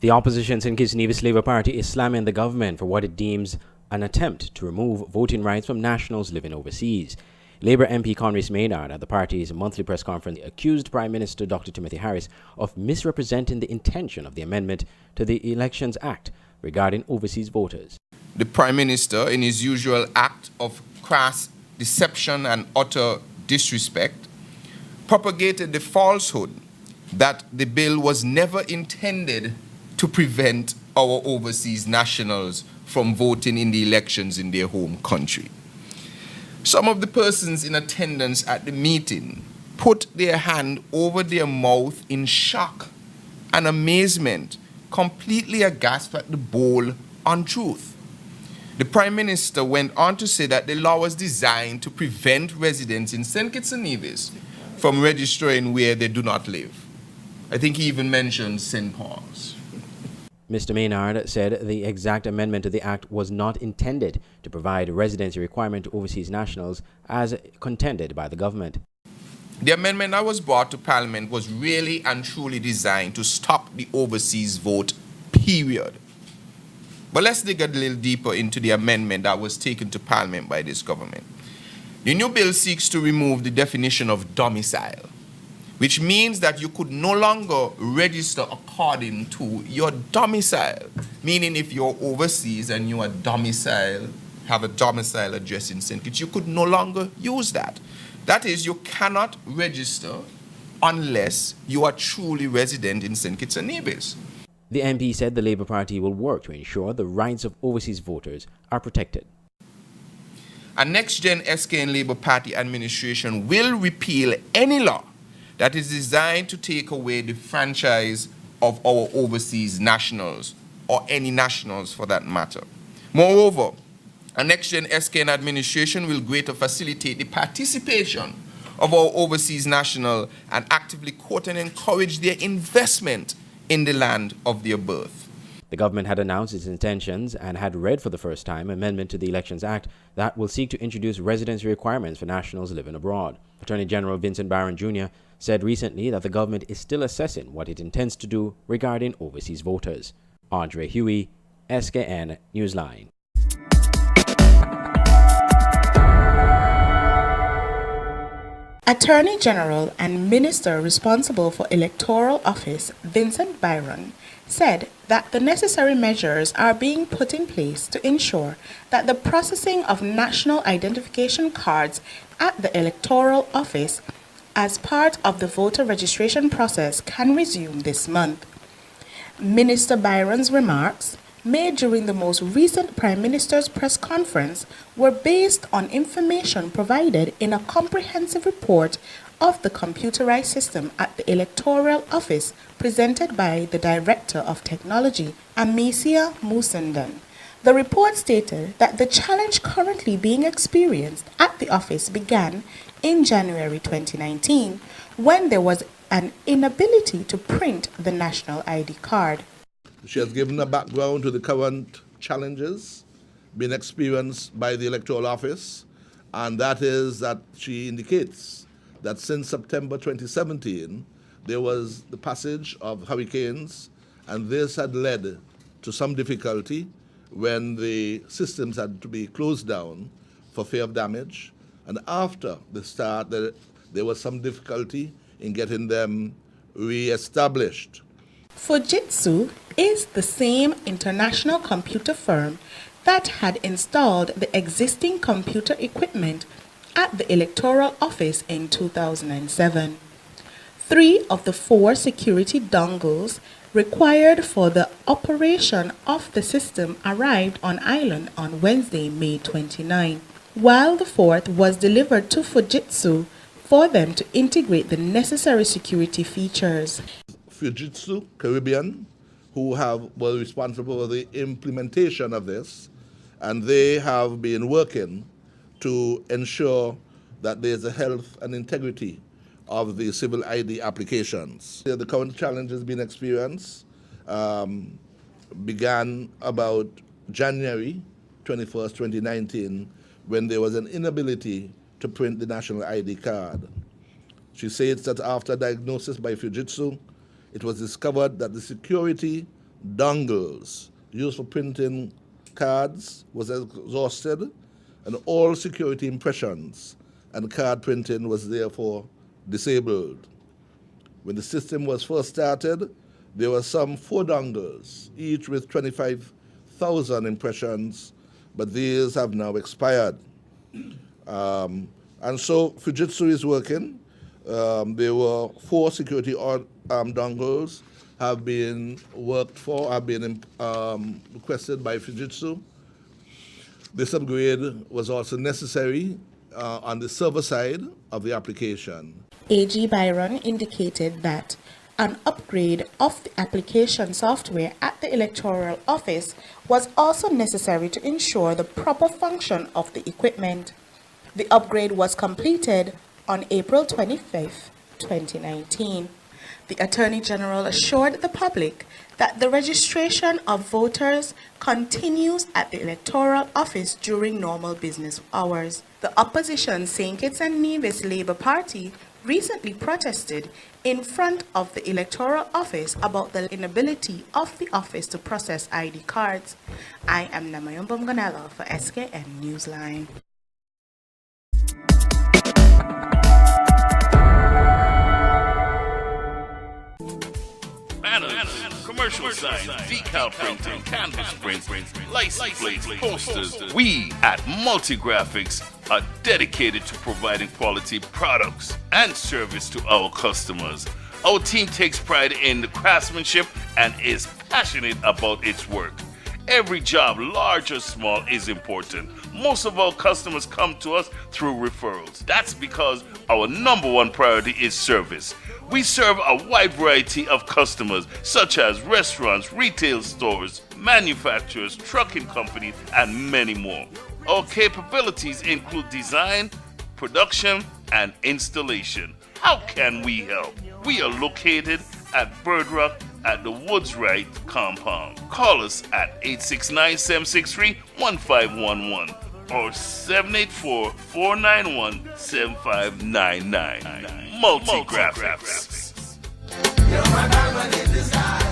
The opposition St. Kitts Nevis Labour Party is slamming the government for what it deems an attempt to remove voting rights from nationals living overseas. Labour MP Conrys Maynard at the party's monthly press conference accused Prime Minister Dr. Timothy Harris of misrepresenting the intention of the amendment to the Elections Act regarding overseas voters. The Prime Minister, in his usual act of crass deception and utter disrespect, propagated the falsehood that the bill was never intended to prevent our overseas nationals from voting in the elections in their home country. Some of the persons in attendance at the meeting put their hand over their mouth in shock and amazement, completely aghast at the bold untruth. The Prime Minister went on to say that the law was designed to prevent residents in St. Kitts and Nevis from registering where they do not live. I think he even mentioned St. Paul's. Mr. Maynard said the exact amendment to the Act was not intended to provide a residency requirement to overseas nationals as contended by the government. The amendment that was brought to Parliament was really and truly designed to stop the overseas vote, period. But let's dig a little deeper into the amendment that was taken to Parliament by this government. The new bill seeks to remove the definition of domicile, which means that you could no longer register according to your domicile. Meaning if you're overseas and you are have a domicile address in St. Kitts, you could no longer use that. That is, you cannot register unless you are truly resident in St. Kitts and Nevis. The MP said the Labour Party will work to ensure the rights of overseas voters are protected. A next-gen SKN Labour Party administration will repeal any law that is designed to take away the franchise of our overseas nationals, or any nationals for that matter. Moreover, a next-gen SKN administration will greatly facilitate the participation of our overseas national and actively court and encourage their investment in the land of their birth. The government had announced its intentions and had read for the first time an amendment to the Elections Act that will seek to introduce residency requirements for nationals living abroad. Attorney General Vincent Barron Jr. said recently that the government is still assessing what it intends to do regarding overseas voters. Andre Huey, SKN Newsline. Attorney General and Minister responsible for Electoral Office, Vincent Byron, said that the necessary measures are being put in place to ensure that the processing of national identification cards at the Electoral Office as part of the voter registration process can resume this month. Minister Byron's remarks, made during the most recent Prime Minister's press conference, were based on information provided in a comprehensive report of the computerized system at the Electoral Office presented by the Director of Technology, Amicia Musandan. The report stated that the challenge currently being experienced at the office began in January 2019, when there was an inability to print the national ID card. She has given a background to the current challenges being experienced by the Electoral Office, and that is that she indicates that since September 2017, there was the passage of hurricanes, and this had led to some difficulty when the systems had to be closed down for fear of damage. And after the start, there was some difficulty in getting them re-established. Fujitsu is the same international computer firm that had installed the existing computer equipment at the Electoral Office in 2007. 3 of the 4 security dongles required for the operation of the system arrived on island on Wednesday, May 29, while the 4th was delivered to Fujitsu for them to integrate the necessary security features. Fujitsu Caribbean, who were responsible for the implementation of this, and they have been working to ensure that there's a health and integrity of the civil ID applications. The current challenges being experienced began about January 21st, 2019, when there was an inability to print the national ID card. She says that after diagnosis by Fujitsu, it was discovered that the security dongles used for printing cards was exhausted, and all security impressions and card printing was therefore disabled. When the system was first started, there were some 4 dongles, each with 25,000 impressions, but these have now expired. And so Fujitsu is working. There were 4 security dongles have been requested by Fujitsu. This upgrade was also necessary on the server side of the application. AG Byron indicated that an upgrade of the application software at the Electoral Office was also necessary to ensure the proper function of the equipment. The upgrade was completed on April 25, 2019. The Attorney General assured the public that the registration of voters continues at the Electoral Office during normal business hours. The opposition St. Kitts and Nevis Labour Party recently protested in front of the Electoral Office about the inability of the office to process ID cards. I am Namayon Bomganella for SKN Newsline. Banners, commercial signs, decal printing, canvas prints, license plates, posters. We at Multigraphics are dedicated to providing quality products and service to our customers. Our team takes pride in the craftsmanship and is passionate about its work. Every job, large or small, is important. Most of our customers come to us through referrals. That's because our #1 priority is service. We serve a wide variety of customers, such as restaurants, retail stores, manufacturers, trucking companies, and many more. Our capabilities include design, production, and installation. How can we help? We are located at Bird Rock at the Woods Right compound. Call us at 869-763-1511 or 784-491-7599. Multigraphics. You're my diamond in disguise.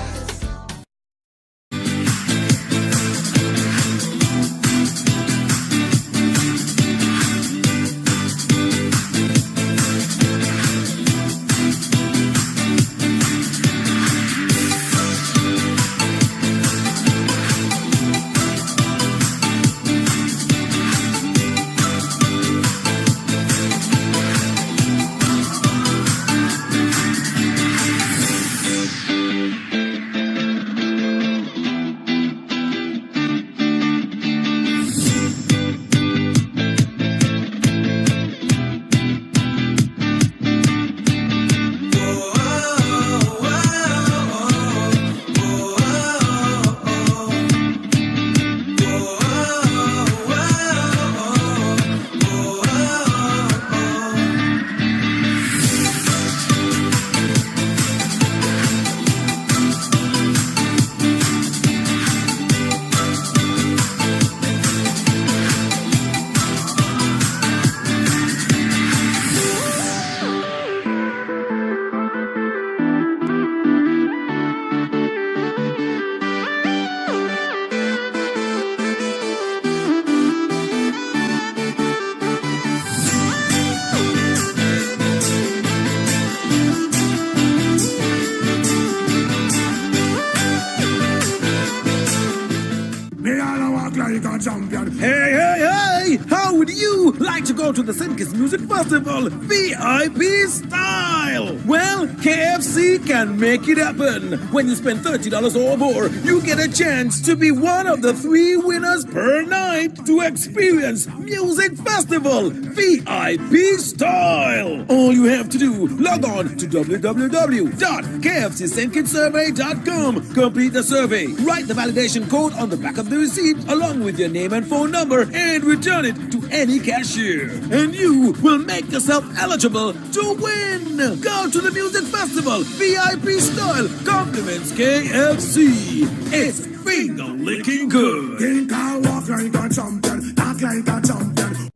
Hey, how would you like to go to the St. Kitts Music Festival VIP style? Well, KFC can make it happen. When you spend $30 or more, you get a chance to be one of the 3 winners per night to experience Music Festival VIP style. All you have to do, log on to www.kfcstkidssurvey.com, complete the survey, write the validation code on the back of the receipt along with your name and phone number, and return it to any cashier. And you will make yourself eligible to win. Go to the Music Festival VIP style. Compliments KFC. It's finger licking good. Think I walk like a champion, talk like a champion.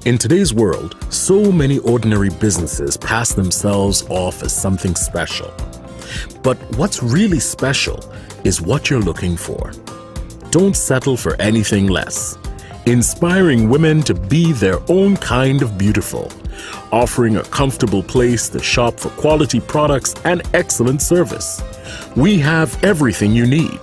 In today's world, so many ordinary businesses pass themselves off as something special. But what's really special is what you're looking for. Don't settle for anything less. Inspiring women to be their own kind of beautiful. Offering a comfortable place to shop for quality products and excellent service. We have everything you need.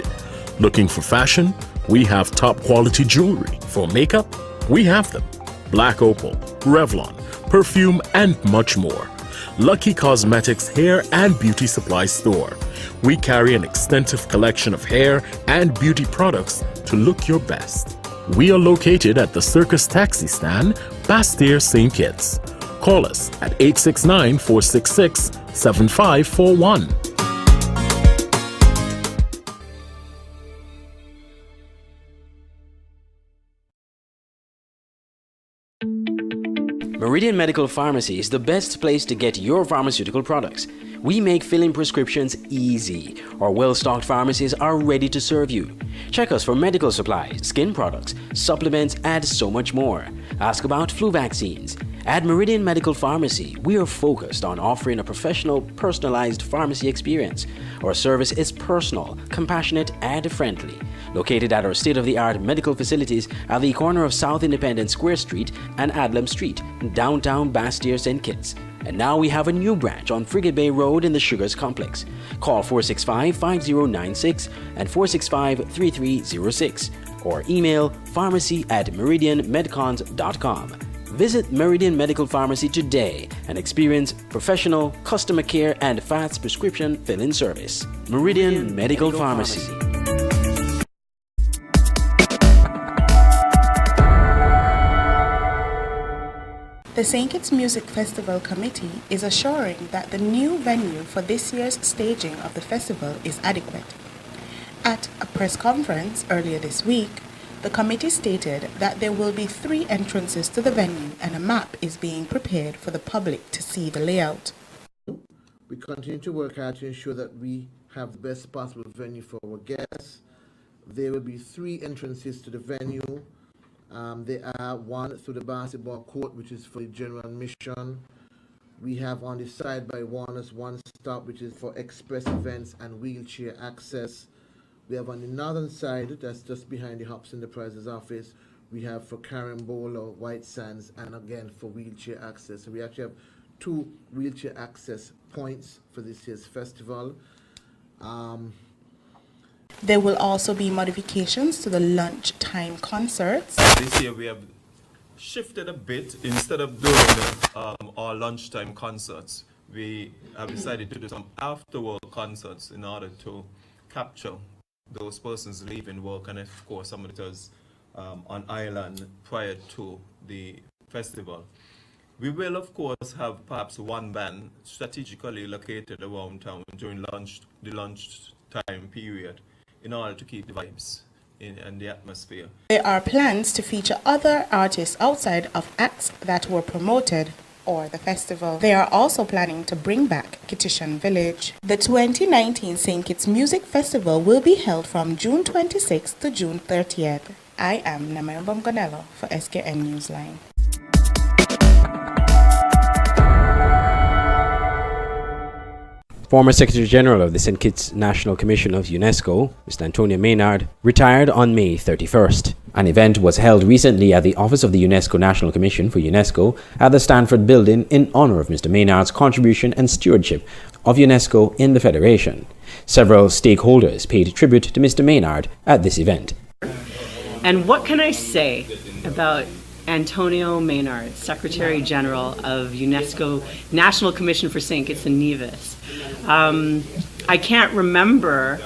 Looking for fashion? We have top quality jewelry. For makeup? We have them. Black Opal, Revlon, perfume, and much more. Lucky Cosmetics Hair and Beauty Supply Store. We carry an extensive collection of hair and beauty products to look your best. We are located at the Circus Taxi Stand, Bastyr, St. Kitts. Call us at 869-466-7541. Meridian Medical Pharmacy is the best place to get your pharmaceutical products. We make filling prescriptions easy. Our well-stocked pharmacies are ready to serve you. Check us for medical supplies, skin products, supplements, and so much more. Ask about flu vaccines. At Meridian Medical Pharmacy, we are focused on offering a professional, personalized pharmacy experience. Our service is personal, compassionate, and friendly. Located at our state-of-the-art medical facilities at the corner of South Independence Square Street and Adlam Street, downtown Bastyr, St. Kitts. And now we have a new branch on Frigate Bay Road in the Sugars Complex. Call 465-5096 and 465-3306 or email pharmacy@meridianmedcons.com. Visit Meridian Medical Pharmacy today and experience professional, customer care and fast prescription fill-in service. Meridian Medical Pharmacy. The St. Kitts Music Festival Committee is assuring that the new venue for this year's staging of the festival is adequate. At a press conference earlier this week, the committee stated that there will be 3 entrances to the venue and a map is being prepared for the public to see the layout. We continue to work hard to ensure that we have the best possible venue for our guests. There will be 3 entrances to the venue. There are one through the basketball court, which is for the general admission. We have on the side by Warner's one stop, which is for express events and wheelchair access. We have on the northern side, that's just behind the Hops Enterprises office, we have for Carambola, White Sands, and again for wheelchair access. So we actually have 2 wheelchair access points for this year's festival. There will also be modifications to the lunchtime concerts. This year we have shifted a bit. Instead of doing our lunchtime concerts, we have decided to do some after-work concerts in order to capture those persons leaving work and of course some of us on island prior to the festival. We will of course have perhaps one band strategically located around town during the lunchtime period in order to keep the vibes and the atmosphere. There are plans to feature other artists outside of acts that were promoted or the festival. They are also planning to bring back Kitishan Village. The 2019 St. Kitts Music Festival will be held from June 26th to June 30th. I am Namayobam Gonello for SKN Newsline. Former Secretary General of the St. Kitts National Commission of UNESCO, Mr. Antonio Maynard, retired on May 31st. An event was held recently at the office of the UNESCO National Commission for UNESCO at the Stanford Building in honor of Mr. Maynard's contribution and stewardship of UNESCO in the Federation. Several stakeholders paid tribute to Mr. Maynard at this event. And what can I say about Antonio Maynard, Secretary General of UNESCO National Commission for St. Kitts and Nevis? I can't remember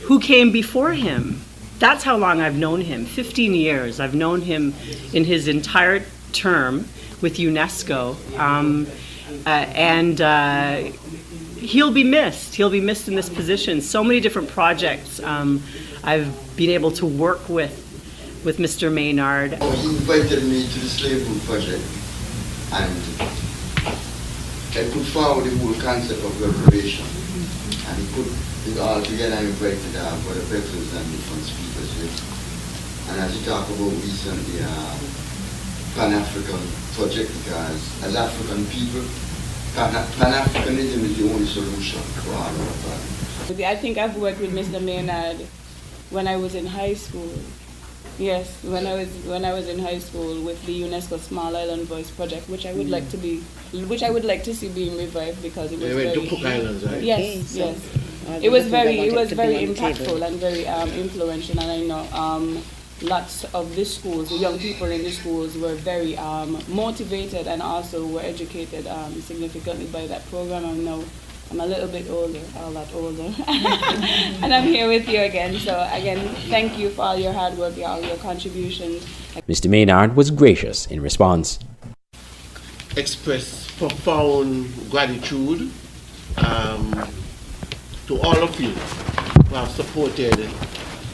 who came before him. That's how long I've known him, 15 years. I've known him in his entire term with UNESCO. He'll be missed. He'll be missed in this position. So many different projects I've been able to work with Mr. Maynard. He invited me to the slave book project and put forward the whole concept of reparation. And he put it all together and invited for the presidents and different speakers. And as you talk about recently, Pan-African project because as African people, Pan-Africanism is the only solution for all of our problems. I think I've worked with Mr. Maynard when I was in high school. Yes, when I was in high school with the UNESCO Small Island Voice project, which I would like to see being revived because it was went to Cook Islands, right? Yes, yes. It was very impactful and very influential, and I know lots of the schools, the young people in the schools were very motivated and also were educated significantly by that program. I know I'm a little bit older, a lot older, and I'm here with you again. So again, thank you for all your hard work, all your contributions. Mr. Maynard was gracious in response. Express profound gratitude to all of you who have supported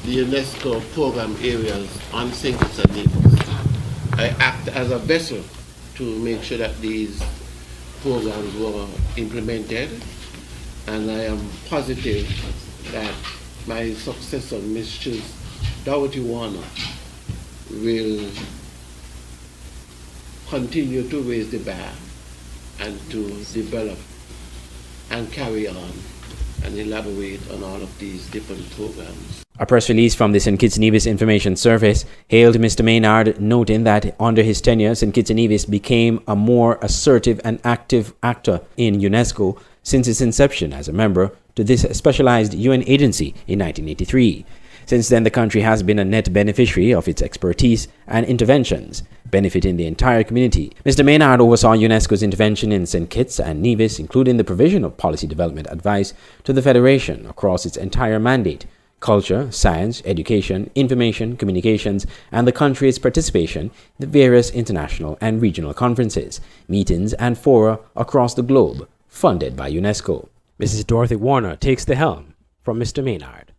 the UNESCO program areas on St. Kitts and Nevis. I act as a vessel to make sure that these programs were implemented, and I am positive that my successor, Mrs. Doherty Warner, will continue to raise the bar and to develop and carry on and elaborate on all of these different programs. A press release from the St. Kitts and Nevis Information Service hailed Mr. Maynard, noting that under his tenure, St. Kitts and Nevis became a more assertive and active actor in UNESCO since its inception as a member to this specialized UN agency in 1983. Since then, the country has been a net beneficiary of its expertise and interventions, benefiting the entire community. Mr. Maynard oversaw UNESCO's intervention in St. Kitts and Nevis, including the provision of policy development advice to the Federation across its entire mandate: culture, science, education, information, communications, and the country's participation in the various international and regional conferences, meetings, and fora across the globe, funded by UNESCO. Mrs. Dorothy Warner takes the helm from Mr. Maynard.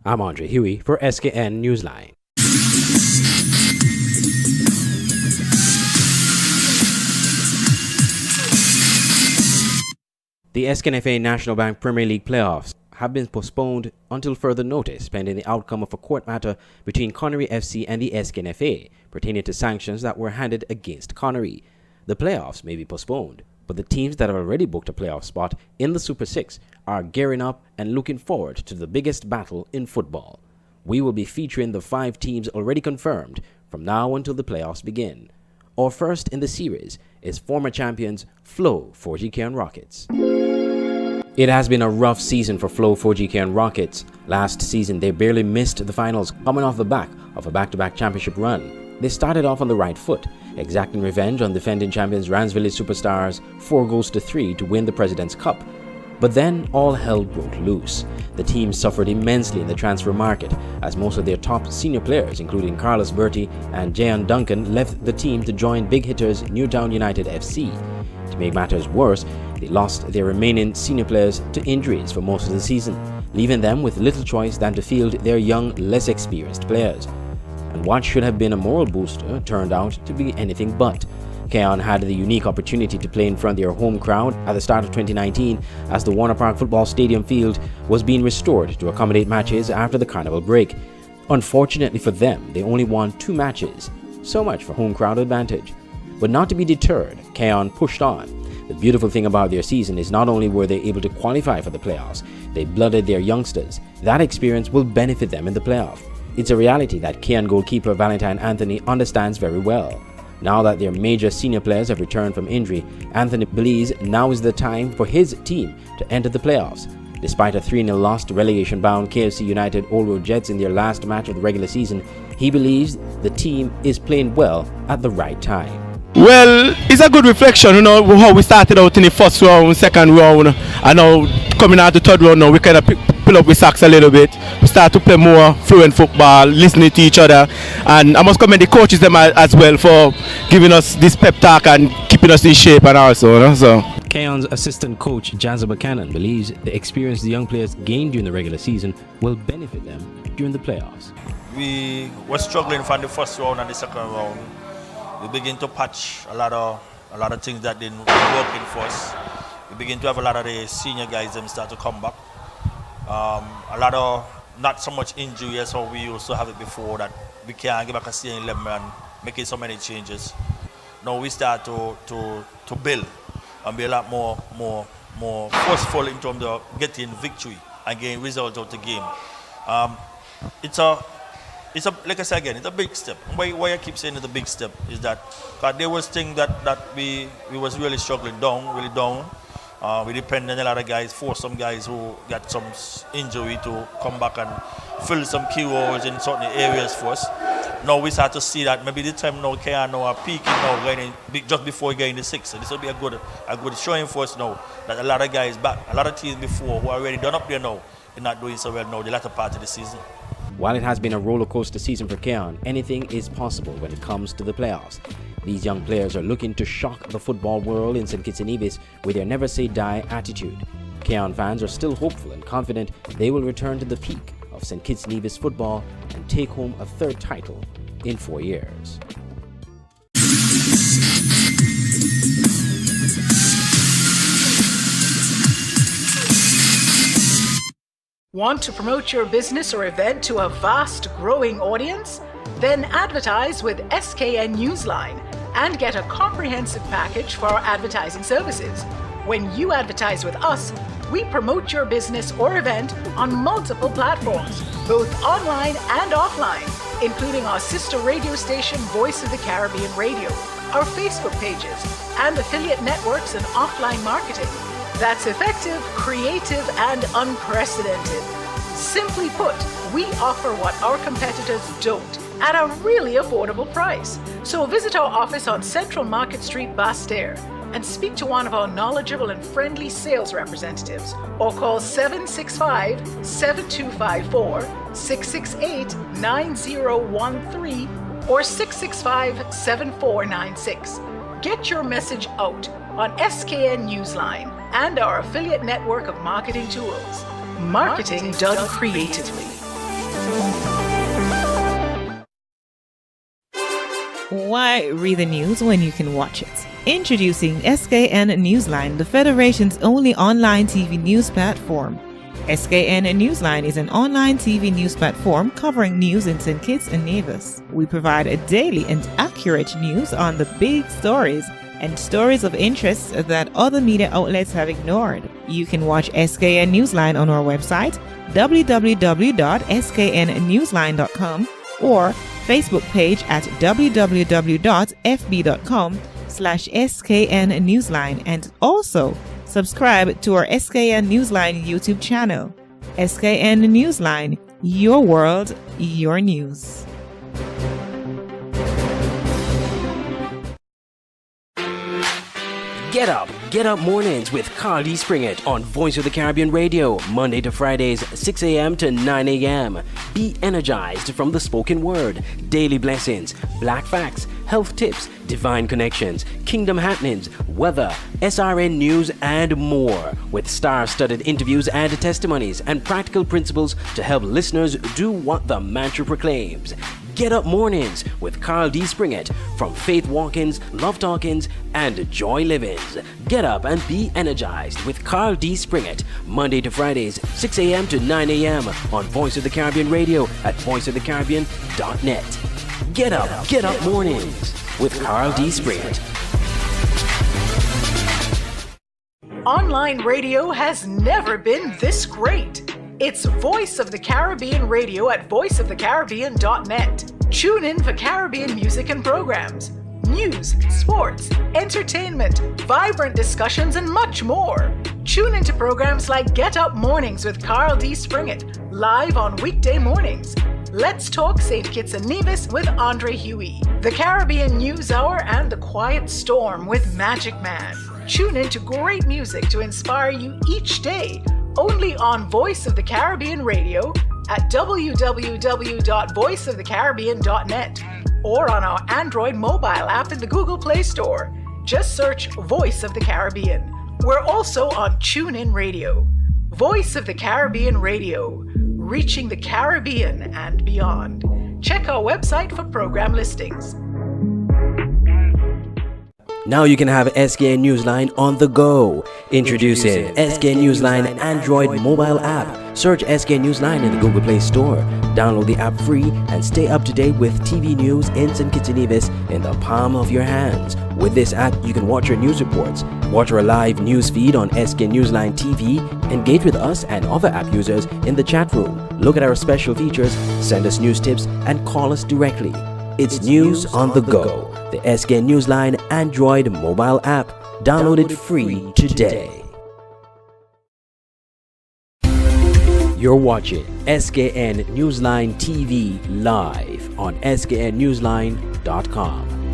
I'm Andre Huey for SKN Newsline. The SKNFA National Bank Premier League playoffs have been postponed until further notice pending the outcome of a court matter between Connery FC and the SKNFA pertaining to sanctions that were handed against Connery. The playoffs may be postponed, but the teams that have already booked a playoff spot in the Super 6 are gearing up and looking forward to the biggest battle in football. We will be featuring the 5 teams already confirmed from now until the playoffs begin. Our first in the series is former champions Flow 4GK Rockets. It has been a rough season for Flow 4GK Rockets. Last season, they barely missed the finals, coming off the back of a back-to-back championship run. They started off on the right foot, exacting revenge on defending champions Rans Village Superstars 4-3 to win the President's Cup. But then all hell broke loose. The team suffered immensely in the transfer market, as most of their top senior players, including Carlos Berti and Jayon Duncan, left the team to join big hitters Newtown United FC. To make matters worse, they lost their remaining senior players to injuries for most of the season, leaving them with little choice than to field their young, less experienced players. And what should have been a moral booster turned out to be anything but. Keon had the unique opportunity to play in front of their home crowd at the start of 2019 as the Warner Park Football Stadium field was being restored to accommodate matches after the carnival break. Unfortunately for them, they only won 2 matches. So much for home crowd advantage. But not to be deterred, Keon pushed on. The beautiful thing about their season is not only were they able to qualify for the playoffs, they blooded their youngsters. That experience will benefit them in the playoff. It's a reality that Keon goalkeeper Valentine Anthony understands very well. Now that their major senior players have returned from injury, Anthony believes now is the time for his team to enter the playoffs. Despite a 3-0 loss to relegation-bound KFC United Old Road Jets in their last match of the regular season, he believes the team is playing well at the right time. Well, it's a good reflection, you know, how we started out in the first round, second round, and now coming out the third round now, we kind of pull up with socks a little bit. We start to play more fluent football, listening to each other, and I must commend the coaches them as well for giving us this pep talk and keeping us in shape and also, you know, so. Keon's assistant coach, Jazza Buchanan, believes the experience the young players gained during the regular season will benefit them during the playoffs. We were struggling from the first round and the second round. We begin to patch a lot of things that didn't work in for us. We begin to have a lot of the senior guys them start to come back. A lot of not so much injury as how we used to have it before, that we can't get back a starting 11 and making so many changes. now we start to build and be a lot more forceful in terms of getting victory and getting results out the game. It's a like I said again, it's a big step. Why I keep saying it's a big step is that there was things that we was really struggling down. We depend on a lot of guys, some guys who got some injury to come back and fill some key roles in certain areas for us. Now we start to see that maybe the time now can now are peaking now going in, just before getting the 6. So this will be a good showing for us now that a lot of guys back, a lot of teams before who are already done up there now, they're not doing so well now the latter part of the season. While it has been a roller coaster season for Keon, anything is possible when it comes to the playoffs. These young players are looking to shock the football world in St. Kitts and Nevis with their never say die attitude. Keon fans are still hopeful and confident they will return to the peak of St. Kitts Nevis football and take home a 3rd title in 4 years. Want to promote your business or event to a vast growing audience? Then advertise with SKN Newsline and get a comprehensive package for our advertising services. When you advertise with us, we promote your business or event on multiple platforms, both online and offline, including our sister radio station Voice of the Caribbean Radio, our Facebook pages, and affiliate networks and offline marketing. That's effective, creative, and unprecedented. Simply put, we offer what our competitors don't at a really affordable price. So visit our office on Central Market Street, Basse-Terre, and speak to one of our knowledgeable and friendly sales representatives, or call 765-7254, 668-9013, or 665-7496. Get your message out on SKN Newsline and our affiliate network of marketing tools. Marketing done creatively. Why read the news when you can watch it? Introducing SKN Newsline, the Federation's only online TV news platform. SKN Newsline is an online TV news platform covering news in St. Kitts and Nevis. We provide a daily and accurate news on the big stories and stories of interest that other media outlets have ignored. You can watch SKN Newsline on our website, www.sknnewsline.com, or Facebook page at www.fb.com/SKN Newsline, and also subscribe to our SKN Newsline YouTube channel. SKN Newsline, your world, your news. Get up mornings with Carl D. Springett on Voice of the Caribbean Radio, Monday to Fridays, 6 a.m. to 9 a.m. Be energized from the spoken word, daily blessings, black facts, health tips, divine connections, kingdom happenings, weather, SRN news, and more, with star-studded interviews and testimonies and practical principles to help listeners do what the mantra proclaims. Get Up Mornings with Carl D. Springett from Faith Walkins, Love Talkins, and Joy Livins. Get up and be energized with Carl D. Springett, Monday to Fridays, 6 a.m. to 9 a.m. on Voice of the Caribbean Radio at voiceofthecaribbean.net. Get up mornings with Carl D. Springett. Online radio has never been this great. It's Voice of the Caribbean Radio at voiceofthecaribbean.net. Tune in for Caribbean music and programs, news, sports, entertainment, vibrant discussions, and much more. Tune into programs like Get Up Mornings with Carl D. Springett, live on weekday mornings. Let's Talk St. Kitts and Nevis with Andre Huey, the Caribbean News Hour, and The Quiet Storm with Magic Man. Tune into great music to inspire you each day, only on Voice of the Caribbean Radio at www.voiceofthecaribbean.net, or on our Android mobile app in the Google Play Store. Just search Voice of the Caribbean. We're also on TuneIn Radio. Voice of the Caribbean Radio, reaching the Caribbean and beyond. Check our website for program listings. Now you can have SKN Newsline on the go. Introducing SKN Newsline Android mobile app. Search SKN Newsline in the Google Play Store. Download the app free and stay up to date with TV news in St. Kitts and Nevis in the palm of your hands. With this app, you can watch your news reports, watch our live news feed on SKN Newsline TV, engage with us and other app users in the chat room, look at our special features, send us news tips, and call us directly. It's news on the go. The SKN Newsline Android mobile app. Download it free today. You're watching SKN Newsline TV live on sknnewsline.com.